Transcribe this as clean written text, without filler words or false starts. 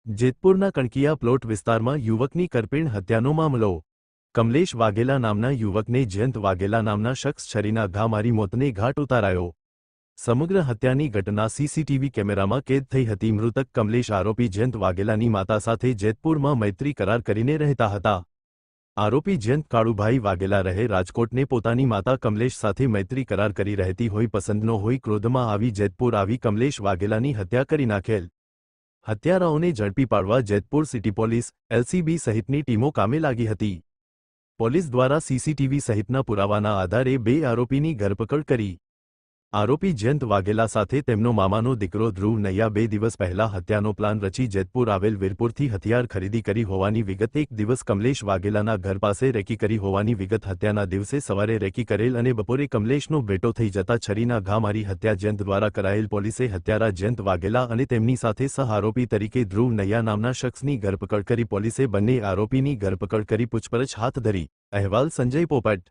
જેતપુરના કણકિયા plot વિસ્તારમાં યુવકની કરપીણ હત્યાનો મામલો। કમલેશ વાઘેલા નામના યુવકને જયંત વાઘેલા નામના શખ્સ છરીના ઘા મારી મોતને ઘાટ ઉતારાયો। સમગ્ર હત્યાની ઘટના સીસીટીવી કેમેરામાં કેદ થઈ હતી। મૃતક કમલેશ આરોપી જયંત વાઘેલાની માતા સાથે જેતપુરમાં મૈત્રી કરાર કરીને રહેતા હતા। આરોપી જયંત કાળુભાઈ વાઘેલા રહે રાજકોટને પોતાની માતા કમલેશ સાથે મૈત્રી કરાર કરી રહેતી હોય પસંદ ન હોય ક્રોધમાં આવી જેતપુર આવી કમલેશ વાઘેલાની હત્યા કરી નાખેલ। હત્યારાઓને ઝડપી પાડવા જેતપુર સિટી પોલીસ, એલસીબી સહિતની ટીમો કામે લાગી હતી। પોલીસ દ્વારા સીસીટીવી સહિતના પુરાવાના આધારે 2 આરોપીની ધરપકડ કરી। આરોપી જયંત વાઘેલા સાથે તેમનો મામાનો દીકરો ધ્રુવ નૈયા 2 દિવસ પહેલા હત્યાનો પ્લાન રચી જેતપુર આવેલ વીરપુરથી હથિયાર ખરીદી કરી હોવાની વિગત। એક દિવસ કમલેશ વાઘેલાના ઘર પાસે રેકી કરી હોવાની વિગત। હત્યાના દિવસે સવારે રેકી કરેલ અને બપોરે કમલેશનો ભેટો થઈ જતા છરીના ઘા મારી હત્યા જયંત દ્વારા કરાયેલ। પોલીસે હત્યારા જયંત વાઘેલા અને તેમની સાથે સહ આરોપી તરીકે ધ્રુવ નૈયા નામના શખ્સની ધરપકડ કરી। પોલીસે બંને આરોપીની ધરપકડ કરી પૂછપરછ હાથ ધરી। અહેવાલ સંજય પોપટ।